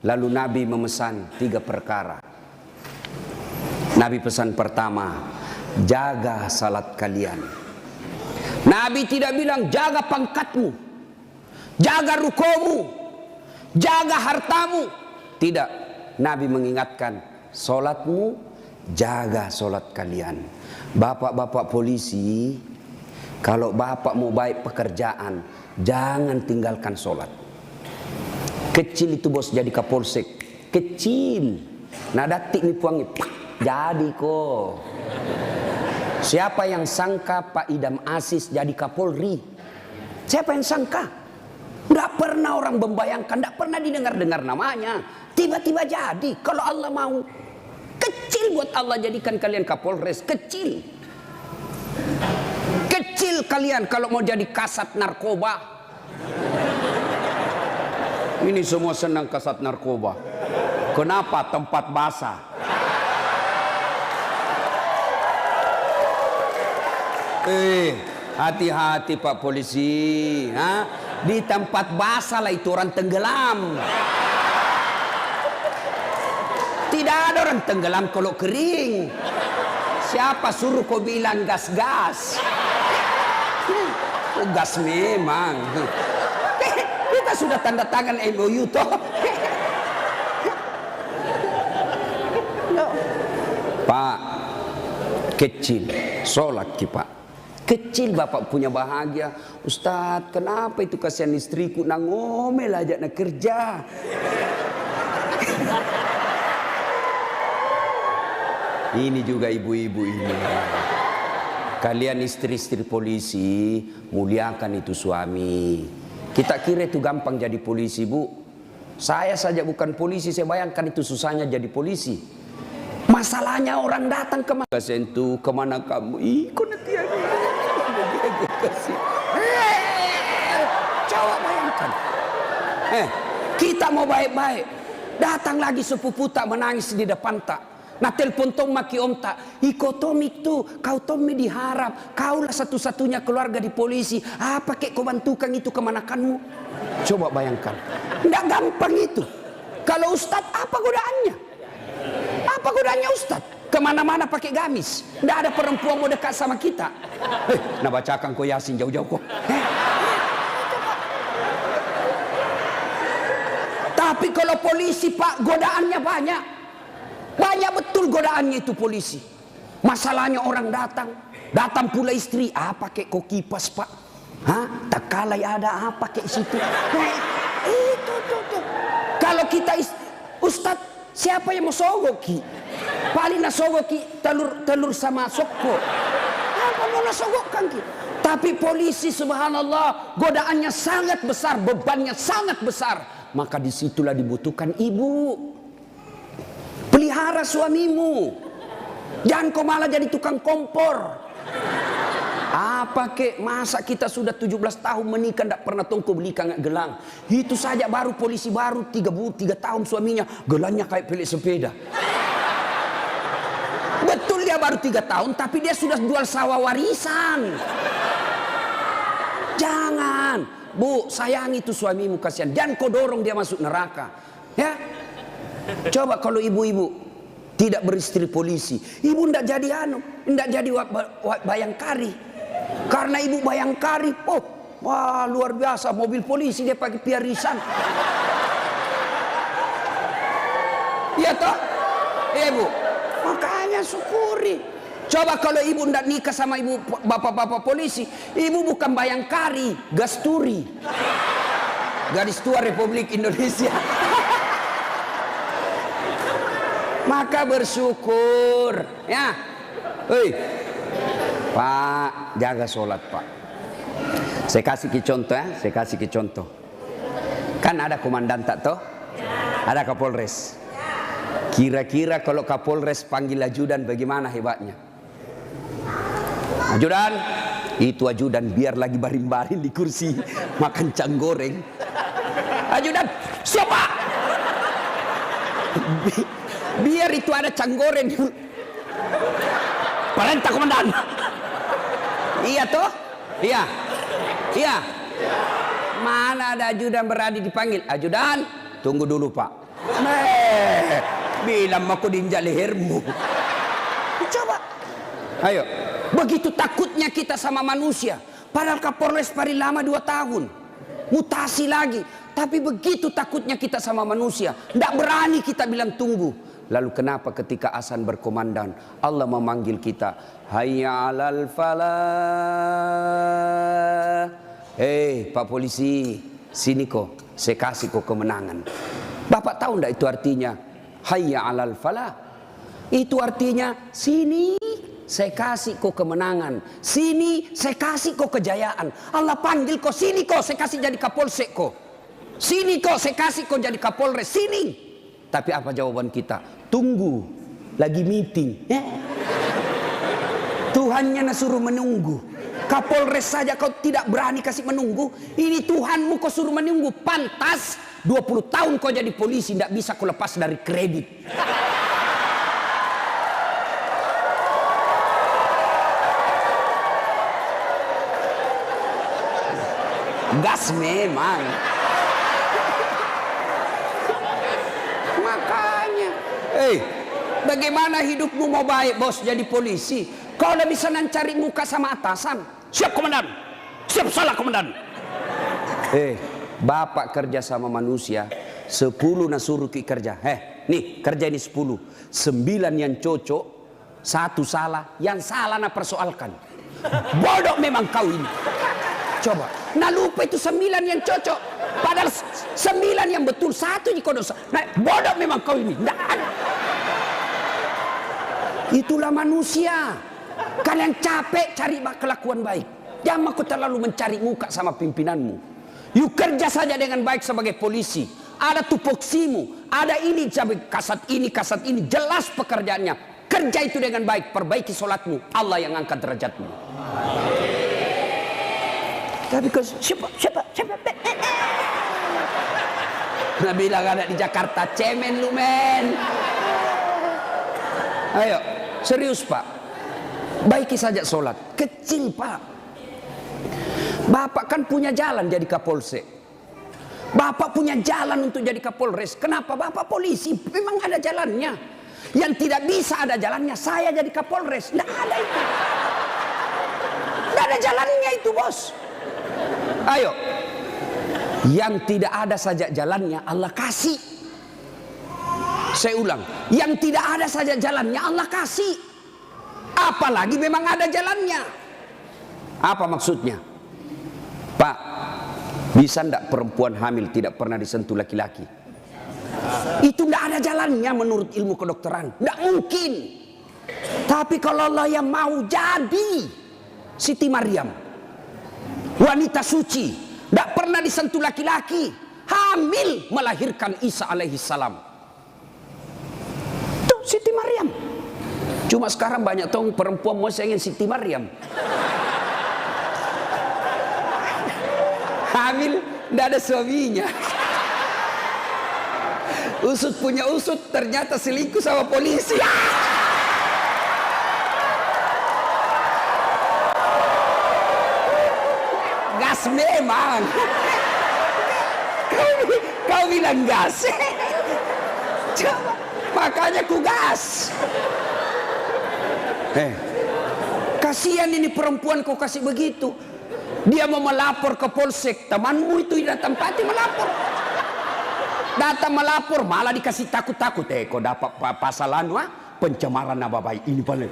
Lalu Nabi memesan 3 perkara. Nabi pesan pertama, jaga salat kalian. Nabi tidak bilang jaga pangkatmu, jaga rukomu, jaga hartamu. Tidak. Nabi mengingatkan, salatmu, jaga salat kalian. Bapak-bapak polisi, kalau bapak mau baik pekerjaan, jangan tinggalkan salat. Kecil itu bos jadi kapolsek, kecil. Nah datik nih puangi, jadi kok. Siapa yang sangka Pak Idam Aziz jadi Kapolri? Siapa yang sangka? Nggak pernah orang membayangkan, nggak pernah didengar-dengar namanya. Tiba-tiba jadi, kalau Allah mau. Kecil buat Allah jadikan kalian Kapolres, kecil. Kecil kalian kalau mau jadi kasat narkoba. Ini semua senang kasat narkoba. Kenapa? Tempat basah. Hati-hati Pak Polisi. Di tempat basah lah itu orang tenggelam. Tidak ada orang tenggelam kalau kering. Siapa suruh kau bilang gas-gas? Gas memang. Kita sudah tanda tangan MOU toh. Pak, kecil, sholat ki Pak. Kecil bapak punya bahagia. Ustadz, kenapa itu kasihan istriku nang ngomel aja nak kerja. Ini juga ibu-ibu ini. Kalian istri-istri polisi, muliakan itu suami. Kita kira itu gampang jadi polisi, Bu. Saya saja bukan polisi, saya bayangkan itu susahnya jadi polisi. Masalahnya orang datang ke mana? Sentuh, kemana kamu? Ih, kok nanti ada. Coba bayangkan. Kita mau baik-baik. Datang lagi sepupu tak menangis di depan tak. Nah telepon tong maki om tak. Iko Tomik tuh, kau Tommy diharap. Kaulah satu-satunya keluarga di polisi. Apa kek kau bantukan itu kemanakanmu? Coba bayangkan. Nggak gampang itu. Kalau Ustadz apa godaannya? Apa godaannya Ustadz? Kemana-mana pakai gamis. Nggak ada perempuan mau dekat sama kita. Nah bacakan kau Yasin jauh-jauh kok. Tapi kalau polisi Pak, godaannya banyak. Banyak betul godaannya itu polisi. Masalahnya orang datang. Datang pula istri. Pakai kok kipas Pak? Tak kalai ada apa kayak situ. Itu tuh. Kalau kita Ustadz, siapa yang mau sogoki? Paling nasogoki telur sama soko. Apa mau nasogokkan ki? Tapi polisi subhanallah godaannya sangat besar, bebannya sangat besar. Maka disitulah dibutuhkan ibu. Pelihara suamimu. Jangan kau malah jadi tukang kompor. Apa kek masa kita sudah 17 tahun menikah tidak pernah tongko beli kangak gelang. Itu saja baru polisi baru 3 tahun suaminya gelangnya kayak pelik sepeda. Betul dia baru 3 tahun tapi dia sudah jual sawah warisan. Jangan, Bu, sayangi itu suamimu kasihan. Jangan kau dorong dia masuk neraka. Ya. Coba kalau ibu-ibu tidak beristri polisi, ibu ndak jadi ndak jadi bayangkari. Karena ibu bayangkari, wah luar biasa mobil polisi dia pakai piarisan. Iya toh? Iya Bu. Makanya syukuri. Coba kalau ibu ndak nikah sama ibu bapak-bapak polisi, ibu bukan bayangkari, gasturi. Gadis tua Republik Indonesia. Maka bersyukur ya. Pak, jaga sholat Pak. Saya kasih contoh ya, saya kasih contoh. Kan ada komandan tak toh? Ada Kapolres. Kira-kira kalau Kapolres panggil ajudan bagaimana hebatnya? Ajudan, itu ajudan biar lagi baring-baring di kursi makan cang goreng. Ajudan, siapa? Biar itu ada cang goreng. Perintah komandan. Iya toh? Iya. Iya. Mana ada ajudan berani dipanggil? Ajudan, tunggu dulu Pak. Bilang aku diinjak lehermu. Coba. Ayo. Begitu takutnya kita sama manusia. Padahal Kapolres paling lama 2 tahun. Mutasi lagi. Tapi begitu takutnya kita sama manusia. Tidak berani kita bilang tunggu. Lalu kenapa ketika azan berkomandan Allah memanggil kita, hayya 'alal falah. Hei Pak Polisi, sini kok, saya kasih kok kemenangan. Bapak tahu enggak itu artinya hayya 'alal falah? Itu artinya sini saya kasih kok kemenangan, sini saya kasih kok kejayaan. Allah panggil kok, sini kok saya kasih jadi Kapolsek kok, sini kok saya kasih kok jadi Kapolres, sini. Tapi apa jawaban kita? Tunggu, lagi meeting. Tuhannya suruh menunggu. Kapolres saja kau tidak berani kasih menunggu. Ini Tuhanmu kau suruh menunggu. Pantas 20 tahun kau jadi polisi, tidak bisa kau lepas dari kredit. Gas memang. Makanya, bagaimana hidupmu mau baik bos jadi polisi? Kau udah bisa cari muka sama atasan. Siap komandan, siap salah komandan. Bapak kerja sama manusia, 10 suruh ki kerja. Nih kerja ini 10, 9 yang cocok, 1 salah, yang salah persoalkan. Bodoh memang kau ini. Coba, lupa itu 9 yang cocok, padahal 9 yang betul, 1 jika dosa. Bodoh memang kau ini. Nggak ada. Itulah manusia. Kalian capek cari kelakuan baik. Jangan kau terlalu mencari muka sama pimpinanmu. Yuk kerja saja dengan baik sebagai polisi. Ada tupoksimu, ada ini, kasat ini, jelas pekerjaannya. Kerja itu dengan baik, perbaiki sholatmu, Allah yang angkat derajatmu. Tapi kau siapa? Nah bilang ada di Jakarta, cemen lu men. Ayo, serius Pak. Baiki saja sholat. Kecil Pak. Bapak kan punya jalan jadi Kapolsek. Bapak punya jalan untuk jadi Kapolres. Kenapa? Bapak polisi. Memang ada jalannya. Yang tidak bisa ada jalannya, saya jadi Kapolres. Tidak ada itu. Tidak ada jalannya itu bos. Ayo. Yang tidak ada saja jalannya Allah kasih. Saya ulang. Yang tidak ada saja jalannya Allah kasih. Apalagi memang ada jalannya. Apa maksudnya? Pak, bisa ndak perempuan hamil tidak pernah disentuh laki-laki? Itu ndak ada jalannya menurut ilmu kedokteran. Ndak mungkin. Tapi kalau Allah yang mau jadi Siti Maryam, wanita suci, ndak pernah disentuh laki-laki, hamil melahirkan Isa alaihi salam. Tuh Siti Maryam. Cuma sekarang banyak perempuan mau ingin Siti Maryam. Hamil, tidak ada suaminya. Usut punya usut, ternyata selingkuh sama polisi. Gas memang. Kau bilang gas. Coba, makanya ku gas. Kasihan ini perempuan kau kasih begitu. Dia mau melapor ke polsek. Temanmu itu datang pati melapor. Datang melapor malah dikasih takut-takut. Kau dapat pasal pencemaran nama baik ini paling.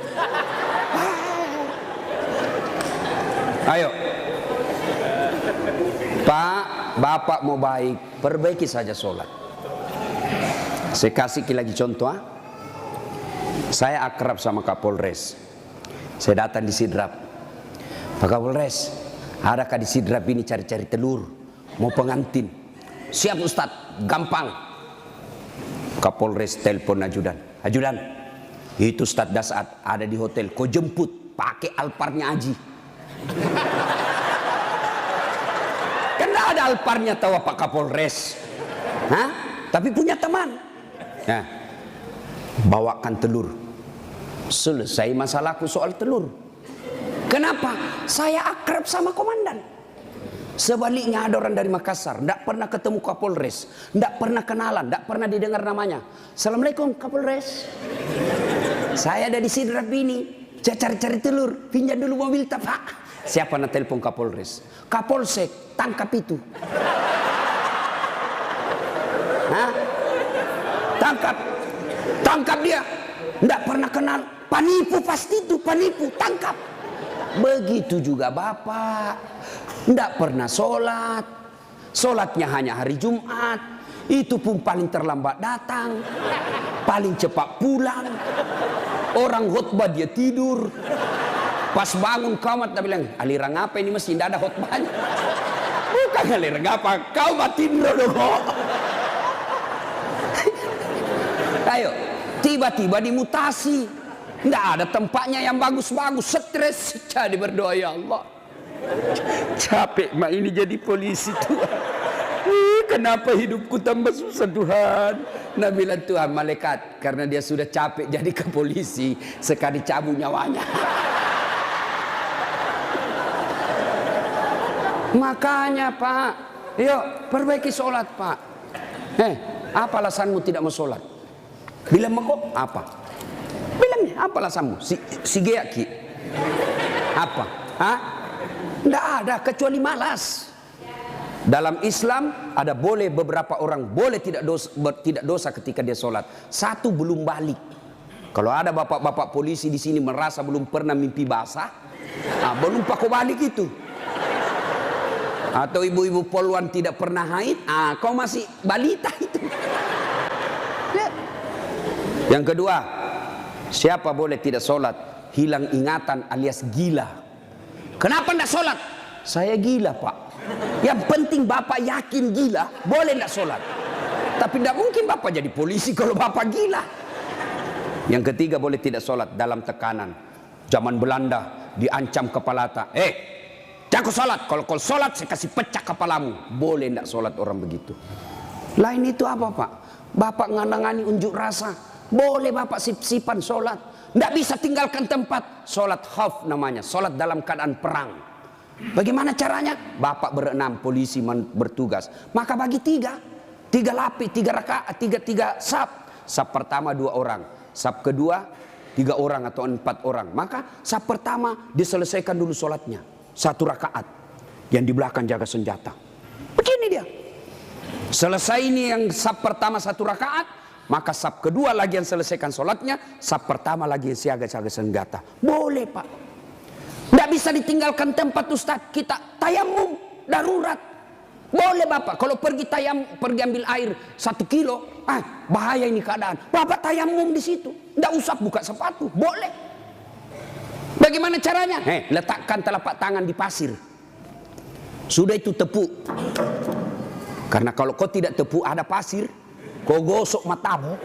Ayo. Pak, Bapak mau baik, perbaiki saja sholat. Saya kasih lagi contoh. Saya akrab sama Kapolres. Saya datang di Sidrap. Pak Kapolres, adakah di Sidrap ini cari-cari telur? Mau pengantin? Siap Ustadz, gampang. Kapolres telepon ajudan. Ajudan, itu Ustadz Dasat ada di hotel. Kau jemput, pakai Alparnya Aji. Karena ada Alparnya tahu Pak Kapolres. Tapi punya teman. Nah, bawakan telur. Selesai masalahku soal telur. Kenapa? Saya akrab sama komandan. Sebaliknya ada orang dari Makassar, tidak pernah ketemu Kapolres, tidak pernah kenalan, tidak pernah didengar namanya. Assalamualaikum Kapolres. Saya ada di Sidrap ini, saya cari-cari telur, pinjam dulu mobil Pak. Siapa nak telepon Kapolres? Kapolsek, tangkap itu. Hah? Tangkap dia. Tidak pernah kenal, penipu pasti itu, penipu, tangkap. Begitu juga Bapak, tidak pernah sholat, sholatnya hanya hari Jumat, itu pun paling terlambat datang, paling cepat pulang. Orang khutbah dia tidur, pas bangun kamat dia bilang, aliran apa ini, mesti tidak ada khutbahnya. Bukan aliran apa, kau mati tidur dong. Ayo, tiba-tiba dimutasi. Tidak ada tempatnya yang bagus-bagus, stres. Jadi berdoa, ya Allah, capek mak ini jadi polisi Tuhan. Kenapa hidupku tambah susah Tuhan? Nah bilang Tuhan, malaikat, karena dia sudah capek jadi ke polisi, sekali cabut nyawanya. Makanya Pak, yuk perbaiki sholat Pak. Apa alasanmu tidak mau sholat? Bilang kok apa? Bilangnya apa alasanmu? Si geaki. Apa? Hah? Tidak ada kecuali malas. Dalam Islam ada boleh beberapa orang boleh tidak dosa ketika dia sholat. Satu, belum balik. Kalau ada bapak-bapak polisi di sini merasa belum pernah mimpi basah, belum pakai balik itu. Atau ibu-ibu poluan tidak pernah haid, kau masih balita itu. Yang kedua, siapa boleh tidak sholat? Hilang ingatan alias gila. Kenapa tidak sholat? Saya gila Pak. Yang penting Bapak yakin gila, boleh tidak sholat. Tapi tidak mungkin Bapak jadi polisi kalau Bapak gila. Yang ketiga, boleh tidak sholat dalam tekanan. Zaman Belanda diancam kepala tak. Jangan sholat. Kalau kau sholat saya kasih pecah kepalamu. Boleh tidak sholat orang begitu. Lain itu apa Pak? Bapak nganangani unjuk rasa. Boleh Bapak sip-sipan sholat. Tidak bisa tinggalkan tempat. Sholat khauf namanya. Sholat dalam keadaan perang. Bagaimana caranya? Bapak berenam, polisi bertugas. Maka bagi tiga lapis, 3 rakaat, tiga saf. Saf pertama 2 orang. Saf kedua 3 orang atau 4 orang. Maka saf pertama diselesaikan dulu sholatnya. 1 rakaat. Yang di belakang jaga senjata. Begini dia. Selesai ini yang saf pertama 1 rakaat. Maka saf kedua lagi yang selesaikan sholatnya, saf pertama lagi yang siaga-siaga senjata. Boleh Pak. Tidak bisa ditinggalkan tempat Ustaz. Kita tayamum darurat. Boleh Bapak. Kalau pergi ambil air 1 kilo, bahaya ini keadaan. Bapak tayamum di situ. Tidak usah buka sepatu. Boleh. Bagaimana caranya? Letakkan telapak tangan di pasir. Sudah itu tepuk. Karena kalau kau tidak tepuk ada pasir, kau gosok matamu.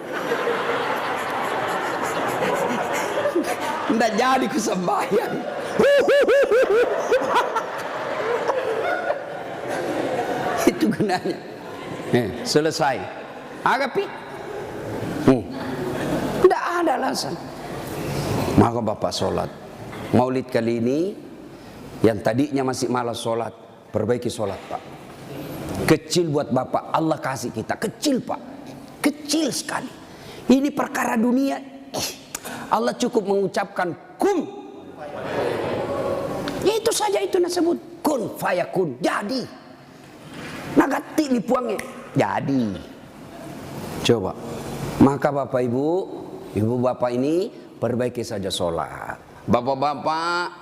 Tidak jadi kesembahyang. Itu gunanya. Selesai. Agapi. Tidak ada alasan. Maka Bapak sholat. Maulid kali ini, yang tadinya masih malas sholat, perbaiki sholat Pak. Kecil buat Bapak, Allah kasih kita. Kecil Pak. Kecil sekali. Ini perkara dunia. Allah cukup mengucapkan kun. Itu saja itu disebut kun fayakun. Jadi. Nagati lipuangnya. Jadi. Coba. Maka Bapak Ibu Bapak ini perbaiki saja sholat. Bapak-bapak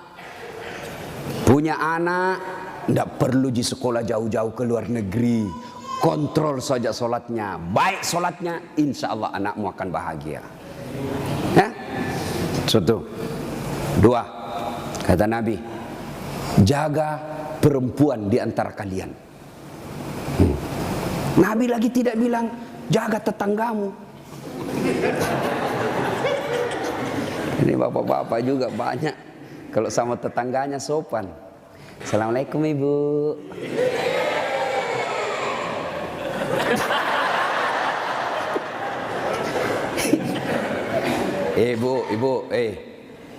punya anak, tidak perlu di sekolah jauh-jauh ke luar negeri. Kontrol saja sholatnya. Baik sholatnya, insya Allah anakmu akan bahagia. Ya? 1. 2. Kata Nabi, jaga perempuan di antara kalian. Nabi lagi tidak bilang, jaga tetanggamu. Ini bapak-bapak juga banyak. Kalau sama tetangganya sopan. Assalamualaikum Ibu. Ibu,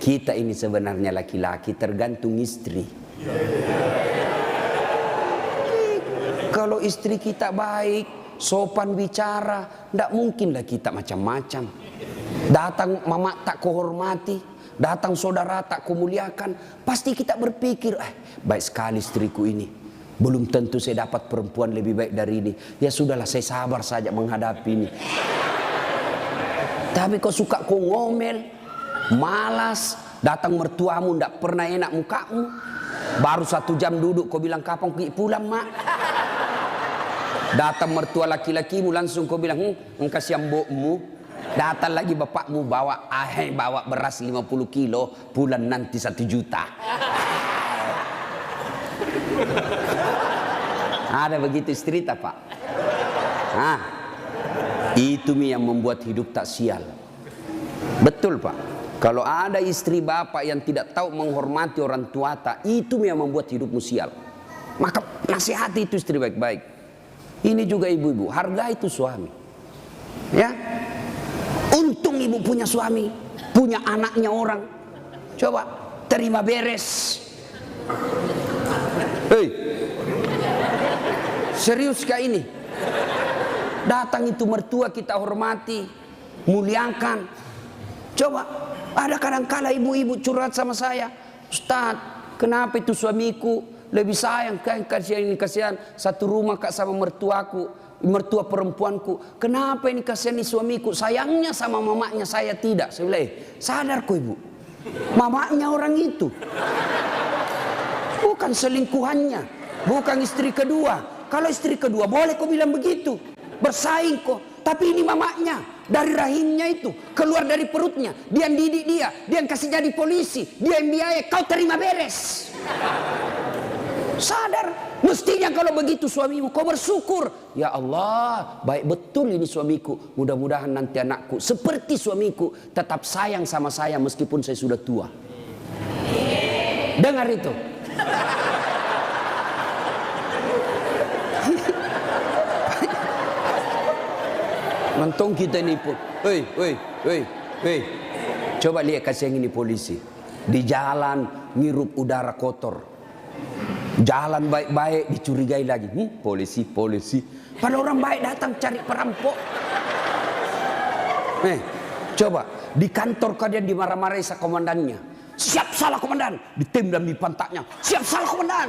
kita ini sebenarnya laki-laki tergantung istri. kalau istri kita baik, sopan bicara, tidak mungkinlah kita macam-macam. Datang mama tak kuhormati, datang saudara tak kumuliakan, pasti kita berpikir, baik sekali istriku ini. Belum tentu saya dapat perempuan lebih baik dari ini. Ya sudahlah, saya sabar saja menghadapi ini. Tapi kau suka kau ngomel, malas, datang mertuamu tidak pernah enak mukamu. Baru 1 jam duduk kau bilang kapan pulang mak. Datang mertua laki-lakimu langsung kau bilang engkau mbokmu. Datang lagi bapakmu bawa beras 50 kilo, bulan nanti 1 juta. Ada begitu istri tak pak? Itu yang membuat hidup tak sial. Betul pak. Kalau ada istri bapak yang tidak tahu menghormati orang tua tak, itu yang membuat hidupmu sial. Maka nasihati itu istri baik-baik. Ini juga ibu-ibu, hargai itu suami. Ya, untung ibu punya suami, punya anaknya orang. Coba terima beres. Hei, serius kah ini? Datang itu mertua kita hormati, muliakan. Coba, ada kadang-kala ibu-ibu curhat sama saya, Ustadz, kenapa itu suamiku lebih sayang, kasihan satu rumah kak sama mertuaku, mertua perempuanku. Kenapa ini kasihan suamiku, sayangnya sama mamanya saya tidak. Saya bilang, sadar kok ibu, mamanya orang itu, bukan selingkuhannya, bukan istri kedua. Kalau istri kedua boleh kau bilang begitu, bersaing kok. Tapi ini mamanya, dari rahimnya itu, keluar dari perutnya, dia yang didik dia yang kasih jadi polisi, dia yang biaya, kau terima beres. Sadar, mestinya kalau begitu suamimu, kau bersyukur. Ya Allah, baik betul ini suamiku. Mudah-mudahan nanti anakku seperti suamiku, tetap sayang sama saya meskipun saya sudah tua. Dengar itu. Mentong kita ini pun, hei, coba lihat kasih yang ini polisi. Di jalan ngirup udara kotor. Jalan baik-baik dicurigai lagi. Polisi. Padahal orang baik datang cari perampok. Coba di kantor kalian dimarah-marahi sa komandannya. Siap salah komandan, ditendang di pantatnya. Siap salah komandan,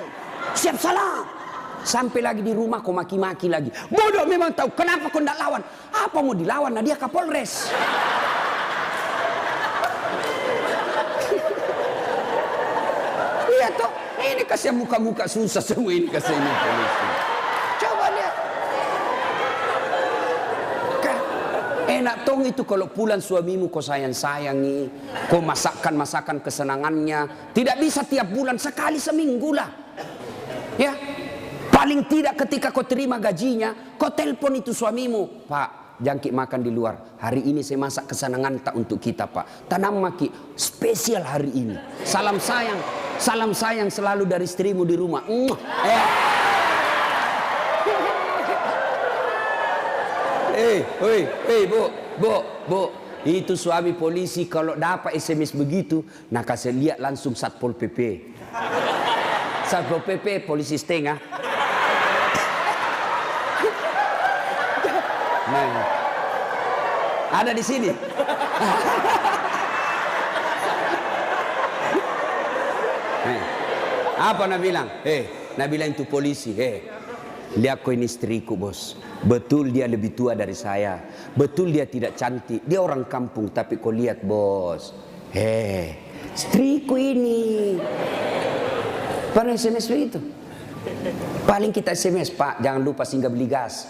siap salah. Sampai lagi di rumah kau maki-maki lagi. Bodoh memang tahu kenapa kau tidak lawan. Apa mau dilawan? Nah dia Kapolres. Lihat toh, ini kasih muka-muka susah semua ini kasih ini polisi. Coba lihat. Enak tong itu kalau pulang suamimu kau sayang-sayangi, kau masakan kesenangannya. Tidak bisa tiap bulan, sekali seminggu lah. Ya. Paling tidak ketika kau terima gajinya, kau telepon itu suamimu. Pak, jangkit makan di luar. Hari ini saya masak kesenangan tak untuk kita pak. Tanam maki spesial hari ini. Salam sayang selalu dari istrimu di rumah. Bu. Itu suami polisi kalau dapat SMS begitu, nah kasih lihat langsung Satpol PP. Satpol PP polisi setengah. Nah, ada di sini. Apa nak bilang? Nak bilang itu polisi. Lihat kau ini istriku bos. Betul dia lebih tua dari saya. Betul dia tidak cantik. Dia orang kampung. Tapi kau lihat bos. Istriku ini. Pernah SMS begitu? Paling kita SMS, Pak, jangan lupa singgah beli gas.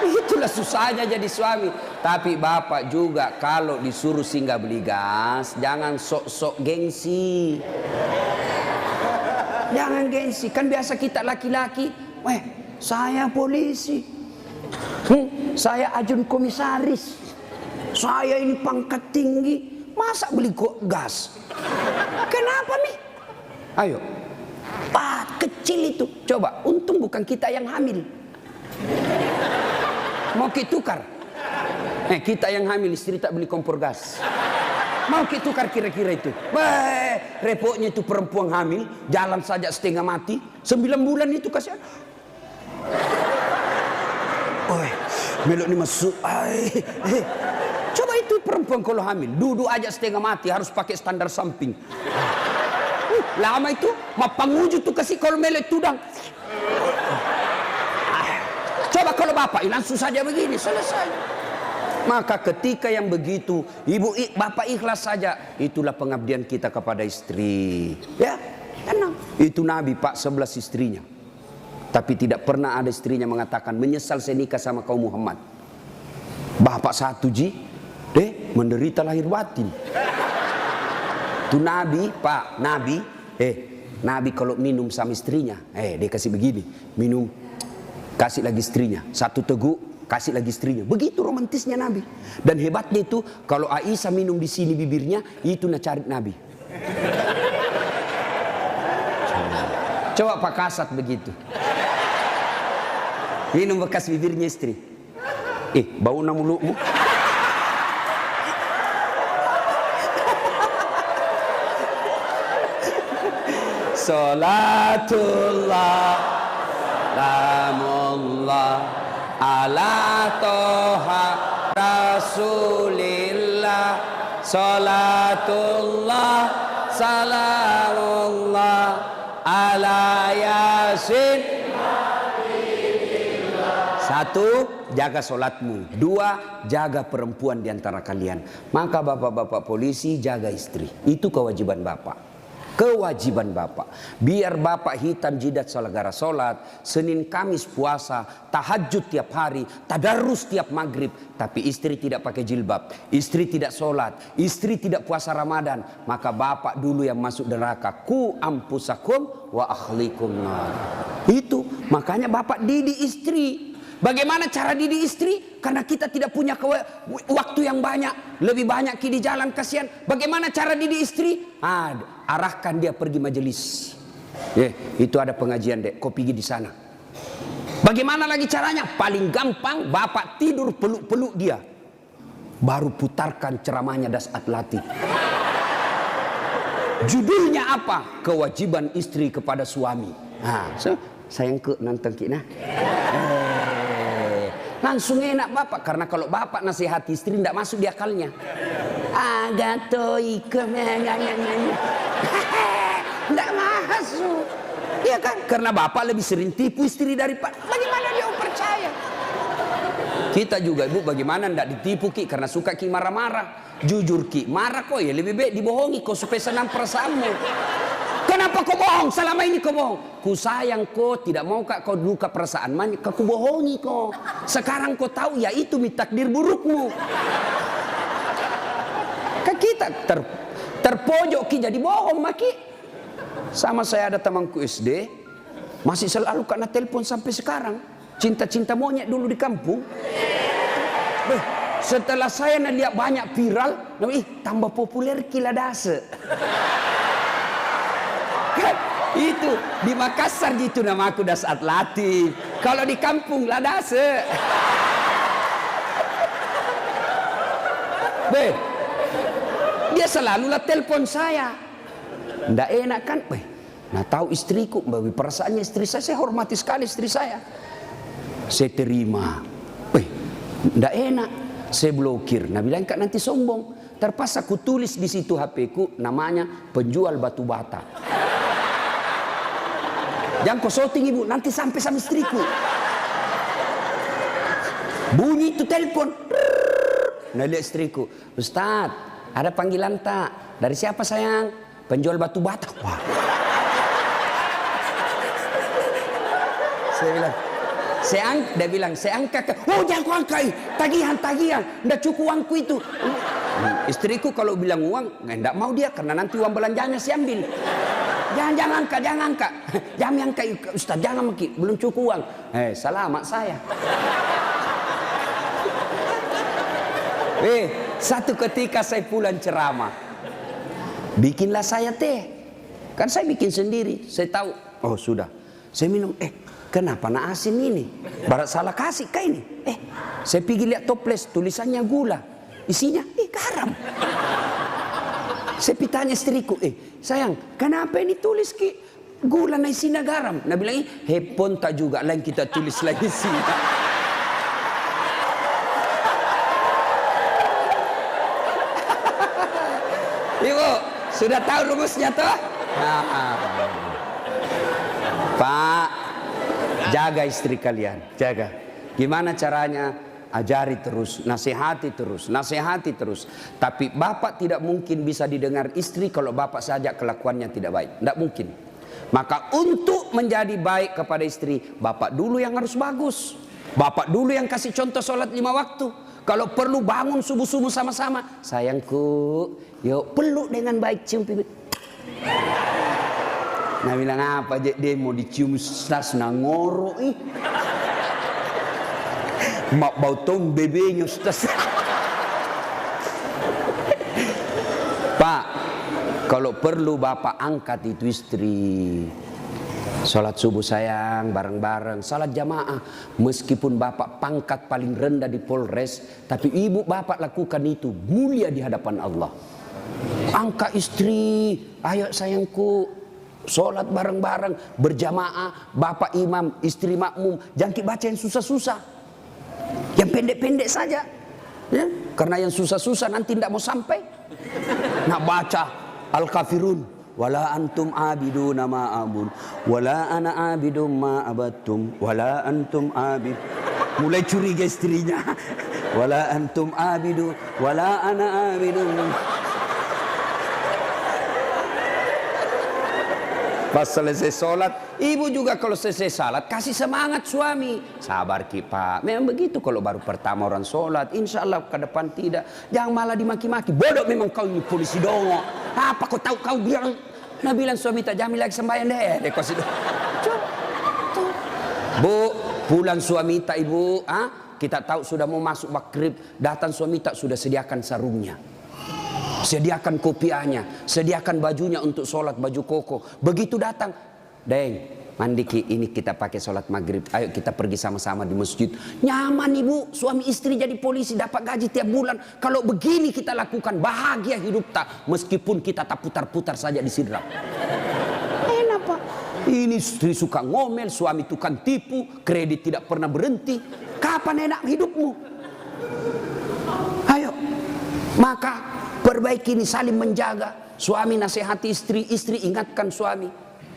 Itulah susahnya jadi suami. Tapi bapak juga kalau disuruh singgah beli gas, jangan sok-sok gengsi. Jangan gengsi. Kan biasa kita laki-laki, saya polisi, saya ajun komisaris, saya ini pangkat tinggi, masa beli gas? Kenapa nih? Ayo, Pak, kecil itu. Coba, untung bukan kita yang hamil. Mau kita tukar? Kita yang hamil, istri tak beli kompor gas. Mau kita tukar kira-kira itu. Repotnya itu perempuan hamil, jalan saja setengah mati, 9 bulan itu kasihan. Melok ni masuk. Coba itu perempuan kalau hamil, duduk aja setengah mati, harus pakai standar samping. Lama itu, mapanguju tuh kasih kalau melek tudang. Coba kalau bapak, langsung saja begini, selesai. Maka ketika yang begitu, bapak ikhlas saja, itulah pengabdian kita kepada istri. Ya, tenang. Itu Nabi Pak 11 istrinya. Tapi tidak pernah ada istrinya mengatakan menyesal saya nikah sama kau Muhammad. Bapak satu menderita lahir batin. Itu Nabi Pak, Nabi kalau minum sama istrinya, dia kasih begini, minum, kasih lagi istrinya, satu teguk. Kasih lagi istrinya. Begitu romantisnya Nabi. Dan hebatnya itu, kalau Aisyah minum di sini bibirnya, itu cari Nabi. Coba Pak Kasat begitu. Minum bekas bibirnya istri. Bau mulutmu. Salatullah, lamullah. Ala toha rasulillah, salatullah, salamullah, ala yasin. Satu, jaga solatmu. Dua, jaga perempuan di antara kalian. Maka bapak-bapak polisi jaga istri. Itu kewajiban bapak. Kewajiban bapak. Biar bapak hitam jidat gara solat, Senin Kamis puasa, tahajud tiap hari, tadarus tiap maghrib. Tapi istri tidak pakai jilbab, istri tidak solat, istri tidak puasa Ramadan. Maka bapak dulu yang masuk neraka. Ku ampusakum wa akhlikum nar. Itu makanya bapak didik istri. Bagaimana cara didik istri? Karena kita tidak punya waktu yang banyak. Lebih banyak di jalan, kasihan. Bagaimana cara didik istri? Arahkan dia pergi majelis. Itu ada pengajian dek, kau pergi di sana. Bagaimana lagi caranya? Paling gampang, bapak tidur peluk-peluk dia. Baru putarkan ceramahnya Dasat Latif. Judulnya apa? Kewajiban istri kepada suami. Sayang ke nonton kita. Langsung enak bapak, karena kalau bapak nasihati istri tidak masuk di akalnya. Tidak masuk. Iya kan? Karena bapak lebih sering tipu istri daripada. Bagaimana dia percaya? Kita juga ibu, bagaimana tidak ditipu Ki? Karena suka Ki marah-marah. Jujur Ki, marah kok ya lebih baik dibohongi kau supaya senang perasaanmu. Kenapa kau bohong? Selama ini kau bohong. Ku sayang kau, tidak mau kau luka perasaan man, kau bohongi kau. Sekarang kau tahu ya itu takdir burukmu. Kan kita terpojok Ki jadi bohong maki. Sama saya ada temanku SD, masih selalu kena telepon sampai sekarang. Cinta-cinta monyet dulu di kampung. Setelah saya lihat banyak viral, tambah populer Ki Ladase. Itu di Makassar gitu nama aku Dasat Latif. Kalau di kampung Ladase. Dia selalu lah telepon saya. Nggak enak kan? Nah tahu istriku, perasaannya istri saya hormati sekali istri saya. Saya terima. Nggak enak. Saya blokir. Nah bilang kak nanti sombong. Terpaksa ku tulis di situ HP-ku namanya penjual batu bata. Jangan kau shooting ibu, nanti sampai sama istriku. Bunyi itu telepon. Nah lihat istriku, Ustaz, ada panggilan tak? Dari siapa sayang? Penjual batu bata. Wah. Saya bilang, dia bilang, saya angkat. Oh jangan kau angkat, tagihan. Nggak cukup uangku itu. Istriku kalau bilang uang, nggak mau dia karena nanti uang belanjanya saya ambil. Jangan angkat. Jangan angkat Ustaz, jangan Maki, belum cukup uang. Selamat saya. Satu ketika saya pulang ceramah. Bikinlah saya teh. Kan saya bikin sendiri. Saya tahu, oh sudah. Saya minum, kenapa nak asin ini? Barat salah kasih kah ini? Saya pergi lihat toples, tulisannya gula. Isinya, garam. Saya tanya istriku, sayang, kenapa ini tulis ki gula na isina garam? Nah bilang, hepon tak juga, lain kita tulis lagi isina. Ibu, sudah tahu rumusnya toh? Pak, jaga istri kalian, jaga. Gimana caranya? Ajari terus, nasihati terus, nasihati terus. Tapi bapak tidak mungkin bisa didengar istri kalau bapak saja kelakuannya tidak baik. Tidak mungkin. Maka untuk menjadi baik kepada istri, bapak dulu yang harus bagus. Bapak dulu yang kasih contoh sholat 5 waktu. Kalau perlu bangun subuh-subuh sama-sama. Sayangku, yuk peluk dengan baik, cium pipi. Nah bilang apa dia mau dicium stas nangoro mak bau tong bebenya Ustaz. Pak, kalau perlu bapak angkat itu istri. Salat subuh sayang, bareng-bareng, salat jamaah. Meskipun bapak pangkat paling rendah di Polres, tapi ibu bapak lakukan itu mulia di hadapan Allah. Angkat istri, ayo sayangku, salat bareng-bareng, berjamaah, bapak imam, istri makmum. Jangan baca yang susah-susah. Yang pendek-pendek saja, ya? Karena yang susah-susah nanti tidak mau sampai. Nak baca Al-Kafirun, wala antum abiduna ma abun, wala ana abidum ma abattum, wala antum abid. Mulai curiga istrinya. Wala antum abidu, wala ana abidum. Pas selesai sholat, ibu juga kalau selesai sholat kasih semangat suami. Sabar ki pak, memang begitu kalau baru pertama orang sholat. Insya Allah ke depan tidak. Jangan malah dimaki-maki. Bodoh memang kau ini polisi dongo. Apa kau tahu kau bilang? Nah bilang suami tak jamin lagi sembahyang deh. Kau sudah. Bu, pulang suami tak ibu. Kita tahu sudah mau masuk maghrib. Datang suami tak sudah sediakan sarungnya. Sediakan kopiahnya, sediakan bajunya untuk sholat, baju koko. Begitu datang, Deng, mandi ki, ini kita pakai sholat maghrib. Ayo kita pergi sama-sama di masjid. Nyaman ibu, suami istri jadi polisi, dapat gaji tiap bulan. Kalau begini kita lakukan, bahagia hidup tak. Meskipun kita tak putar-putar saja di sidrap. Enak pak. Ini istri suka ngomel, suami tukang tipu, kredit tidak pernah berhenti. Kapan enak hidupmu? Ayo, maka perbaiki ini, saling menjaga. Suami nasihati istri, istri ingatkan suami.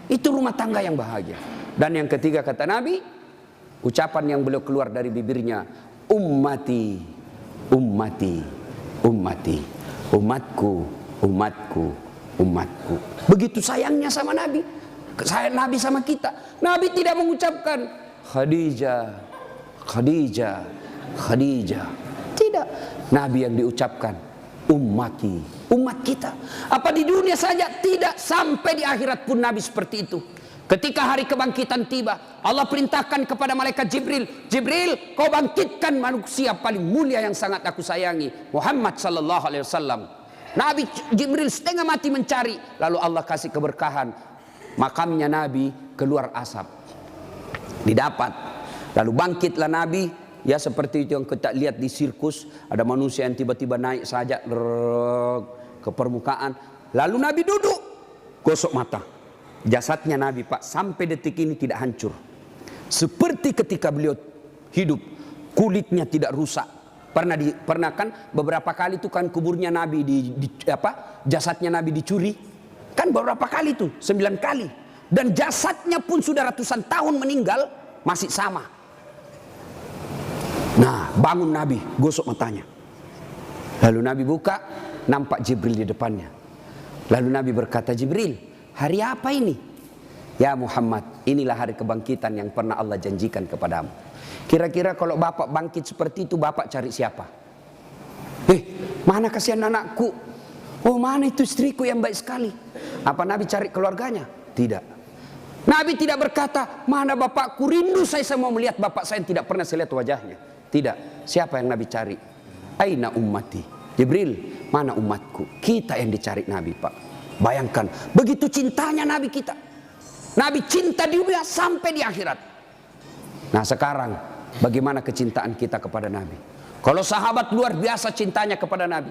Itu rumah tangga yang bahagia. Dan yang ketiga kata Nabi, ucapan yang beliau keluar dari bibirnya, ummati, ummati, ummati, umatku, umatku, umatku. Begitu sayangnya sama Nabi. Sayang Nabi sama kita. Nabi tidak mengucapkan Khadijah, Khadijah, Khadijah. Tidak. Nabi yang diucapkan ummati, umat kita. Apa di dunia saja tidak, sampai di akhirat pun Nabi seperti itu. Ketika hari kebangkitan tiba, Allah perintahkan kepada malaikat Jibril, Jibril, kau bangkitkan manusia paling mulia yang sangat aku sayangi, Muhammad sallallahu alaihi wasallam. Nabi Jibril setengah mati mencari, lalu Allah kasih keberkahan. Makamnya Nabi keluar asap. Didapat. Lalu bangkitlah Nabi. Ya seperti itu yang kita lihat di sirkus. Ada manusia yang tiba-tiba naik saja ke permukaan. Lalu Nabi duduk. Gosok mata. Jasadnya Nabi pak sampai detik ini tidak hancur. Seperti ketika beliau hidup. Kulitnya tidak rusak. Pernah kan beberapa kali itu kan kuburnya Nabi jasadnya Nabi dicuri. Kan beberapa kali itu 9 kali. Dan jasadnya pun sudah ratusan tahun meninggal. Masih sama. Nah, bangun Nabi, gosok matanya. Lalu Nabi buka, nampak Jibril di depannya. Lalu Nabi berkata, Jibril, hari apa ini? Ya Muhammad, inilah hari kebangkitan yang pernah Allah janjikan kepadamu. Kira-kira kalau bapak bangkit seperti itu, bapak cari siapa? Mana kasihan anakku? Oh, mana itu istriku yang baik sekali? Apa Nabi cari keluarganya? Tidak. Nabi tidak berkata, mana bapakku, rindu saya mau melihat bapak saya yang tidak pernah saya lihat wajahnya. Tidak. Siapa yang Nabi cari? Aina ummati. Jibril, mana umatku? Kita yang dicari Nabi pak. Bayangkan, begitu cintanya Nabi kita. Nabi cinta di dunia sampai di akhirat. Nah sekarang, bagaimana kecintaan kita kepada Nabi? Kalau sahabat luar biasa cintanya kepada Nabi.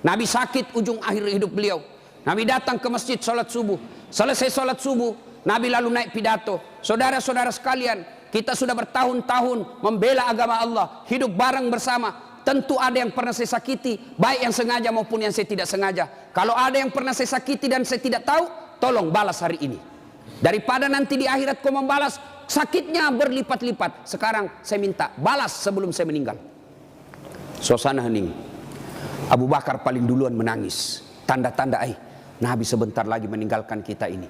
Nabi sakit ujung akhir hidup beliau. Nabi datang ke masjid sholat subuh. Selesai sholat subuh, Nabi lalu naik pidato. Saudara-saudara sekalian, kita sudah bertahun-tahun membela agama Allah, hidup bareng bersama. Tentu ada yang pernah saya sakiti, baik yang sengaja maupun yang saya tidak sengaja. Kalau ada yang pernah saya sakiti dan saya tidak tahu, tolong balas hari ini. Daripada nanti di akhirat kau membalas, sakitnya berlipat-lipat. Sekarang saya minta balas sebelum saya meninggal. Suasana hening. Abu Bakar paling duluan menangis. Tanda-tanda Nabi sebentar lagi meninggalkan kita ini.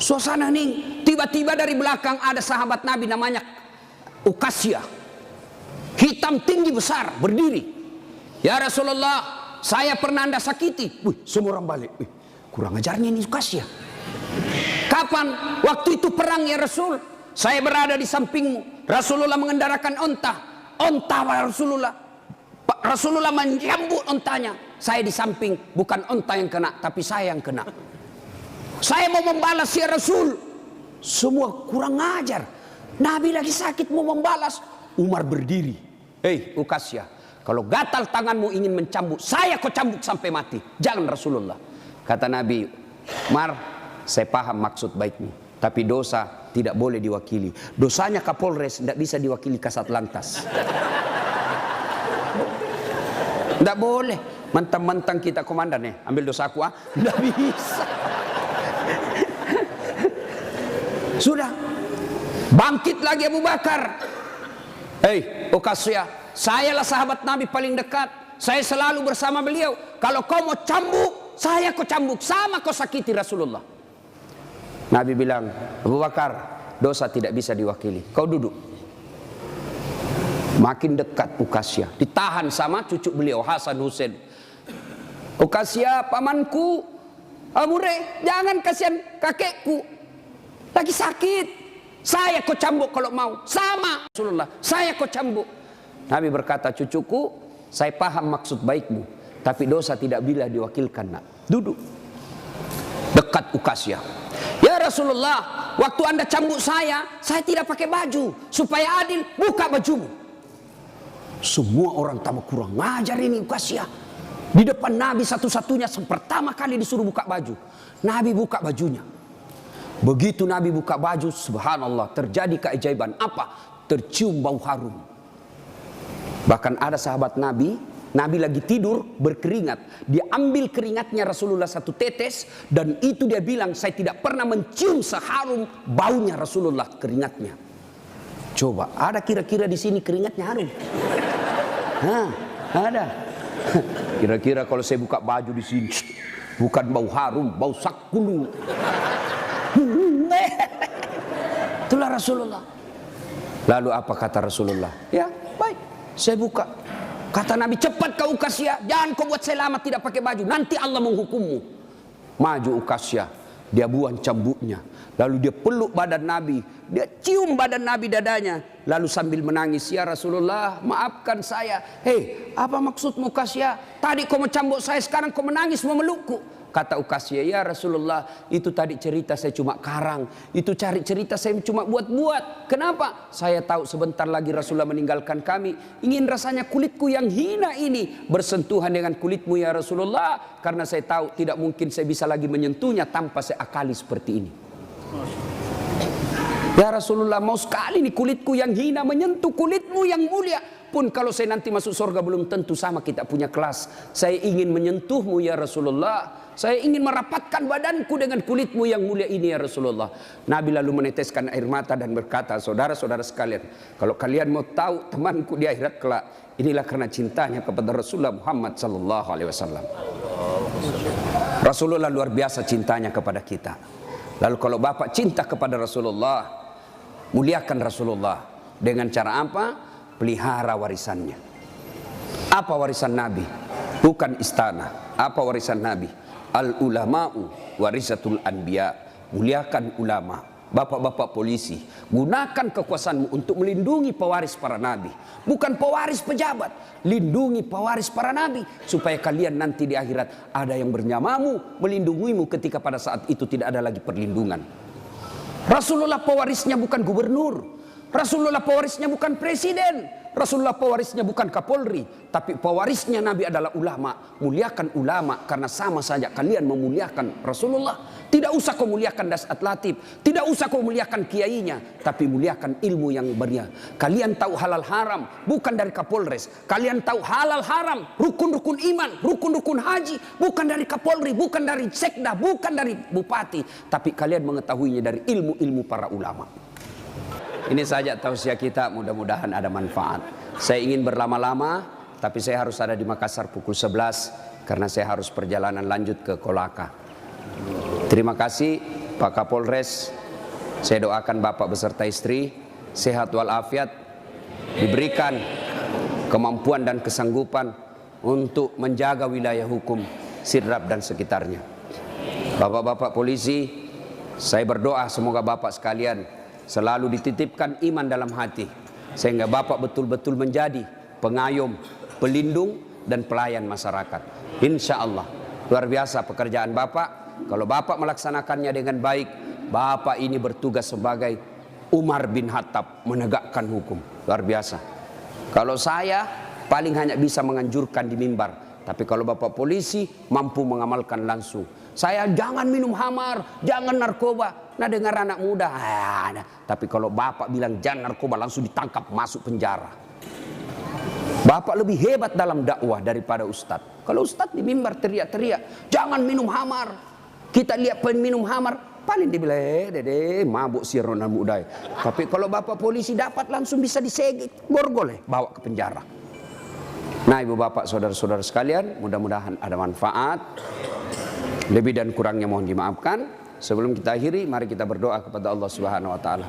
Suasana hening. Tiba-tiba dari belakang ada sahabat Nabi namanya Uqasyah. Hitam tinggi besar berdiri. Ya Rasulullah, saya pernah Anda sakiti. Semua orang balik. Kurang ajarnya ini Uqasyah. Kapan? Waktu itu perang ya Rasul. Saya berada di sampingmu. Rasulullah mengendarakan onta. Onta Rasulullah. Rasulullah menyambut ontanya. Saya di samping, bukan onta yang kena, tapi saya yang kena. Saya mau membalas ya Rasul. Semua kurang ajar. Nabi lagi sakit mau membalas. Umar berdiri. Uqasyah, kalau gatal tanganmu ingin mencambuk, saya kau cambuk sampai mati. Jangan Rasulullah. Kata Nabi, Umar, saya paham maksud baikmu, tapi dosa tidak boleh diwakili. Dosanya Kapolres tidak bisa diwakili Kasat Lantas. Tidak boleh. Mentang-mentang kita komandan ambil dosa aku, tidak bisa. Sudah bangkit lagi Abu Bakar. Uqasyah, sayalah sahabat Nabi paling dekat. Saya selalu bersama beliau. Kalau kau mau cambuk, saya kau cambuk. Sama kau sakiti Rasulullah. Nabi bilang, Abu Bakar, dosa tidak bisa diwakili. Kau duduk. Makin dekat Uqasyah. Ditahan sama cucu beliau Hasan Husain. Uqasyah, pamanku, Amure, jangan kasihan kakekku. Lagi sakit. Saya kau cambuk kalau mau. Sama Rasulullah, saya kau cambuk. Nabi berkata, cucuku, saya paham maksud baikmu, tapi dosa tidak bila diwakilkan. Nak, duduk dekat Uqasyah. Ya Rasulullah, waktu Anda cambuk saya tidak pakai baju. Supaya adil, buka bajumu. Semua orang tambah kurang ngajar ini Uqasyah. Di depan Nabi satu-satunya pertama kali disuruh buka baju. Nabi buka bajunya. Begitu Nabi buka baju, subhanallah, terjadi keajaiban. Apa? Tercium bau harum. Bahkan ada sahabat Nabi, Nabi lagi tidur berkeringat. Dia ambil keringatnya Rasulullah satu tetes, dan itu dia bilang, saya tidak pernah mencium seharum baunya Rasulullah keringatnya. Coba, ada kira-kira di sini keringatnya harum? Ada. Kira-kira kalau saya buka baju di sini, bukan bau harum, bau sakulu. Itulah Rasulullah. Lalu apa kata Rasulullah? Ya, baik, saya buka. Kata Nabi, cepat kau Uqasyah, jangan kau buat saya lama tidak pakai baju, nanti Allah menghukummu. Maju Uqasyah, dia buang cambuknya, lalu dia peluk badan Nabi, dia cium badan Nabi dadanya, lalu sambil menangis, ya Rasulullah, maafkan saya. Apa maksudmu Uqasyah? Tadi kau mencambuk saya, sekarang kau menangis memelukku. Kata Uqasyah, ya Rasulullah, itu tadi cerita saya cuma karang, itu cari cerita saya cuma buat-buat. Kenapa? Saya tahu sebentar lagi Rasulullah meninggalkan kami. Ingin rasanya kulitku yang hina ini bersentuhan dengan kulitmu ya Rasulullah, karena saya tahu tidak mungkin saya bisa lagi menyentuhnya tanpa saya akali seperti ini. Ya Rasulullah, mau sekali nih kulitku yang hina menyentuh kulitmu yang mulia. Pun kalau saya nanti masuk surga belum tentu sama kita punya kelas. Saya ingin menyentuhmu ya Rasulullah. Saya ingin merapatkan badanku dengan kulitmu yang mulia ini ya Rasulullah. Nabi lalu meneteskan air mata dan berkata, saudara-saudara sekalian, kalau kalian mau tahu temanku di akhirat kelak, inilah karena cintanya kepada Rasulullah Muhammad sallallahu alaihi wasallam. Rasulullah luar biasa cintanya kepada kita. Lalu kalau Bapak cinta kepada Rasulullah, muliakan Rasulullah dengan cara apa? Pelihara warisannya. Apa warisan Nabi? Bukan istana. Apa warisan Nabi? Al-ulama'u warisatul anbiya. Muliakan ulama. Bapak-bapak polisi, gunakan kekuasaanmu untuk melindungi pewaris para nabi. Bukan pewaris pejabat. Lindungi pewaris para nabi. Supaya kalian nanti di akhirat ada yang bernyamamu, melindungimu ketika pada saat itu tidak ada lagi perlindungan. Rasulullah pewarisnya bukan gubernur. Rasulullah pewarisnya bukan presiden. Rasulullah pewarisnya bukan Kapolri, tapi pewarisnya Nabi adalah ulama. Muliakan ulama karena sama saja kalian memuliakan Rasulullah. Tidak usah kau muliakan Dasat Latif, tidak usah kau muliakan kiainya, tapi muliakan ilmu yang benar. Kalian tahu halal haram bukan dari Kapolres. Kalian tahu halal haram, rukun-rukun iman, rukun-rukun haji bukan dari Kapolri, bukan dari sekda, bukan dari bupati, tapi kalian mengetahuinya dari ilmu-ilmu para ulama. Ini saja tausiah kita, mudah-mudahan ada manfaat. Saya ingin berlama-lama, tapi saya harus ada di Makassar pukul 11 karena saya harus perjalanan lanjut ke Kolaka. Terima kasih Pak Kapolres. Saya doakan Bapak beserta istri sehat walafiat, diberikan kemampuan dan kesanggupan untuk menjaga wilayah hukum Sidrap dan sekitarnya. Bapak-bapak polisi, saya berdoa semoga Bapak sekalian selalu dititipkan iman dalam hati, sehingga Bapak betul-betul menjadi pengayom, pelindung, dan pelayan masyarakat. Insya Allah, luar biasa pekerjaan Bapak. Kalau Bapak melaksanakannya dengan baik, Bapak ini bertugas sebagai Umar bin Khattab, menegakkan hukum. Luar biasa. Kalau saya paling hanya bisa menganjurkan di mimbar, tapi kalau Bapak polisi mampu mengamalkan langsung. Saya jangan minum khamar, jangan narkoba. Nah, dengar anak muda, tapi kalau Bapak bilang jangan narkoba, langsung ditangkap masuk penjara. Bapak lebih hebat dalam dakwah daripada ustadz. Kalau ustadz di mimbar teriak-teriak, jangan minum khamar. Kita lihat peminum khamar, paling dibilang, dede, mabuk si Ronald Mudai. Tapi kalau Bapak polisi dapat langsung bisa disegit, borgol, bawa ke penjara. Nah, ibu bapak, saudara-saudara sekalian, mudah-mudahan ada manfaat. Lebih dan kurangnya mohon dimaafkan. Sebelum kita akhiri, mari kita berdoa kepada Allah Subhanahu wa taala.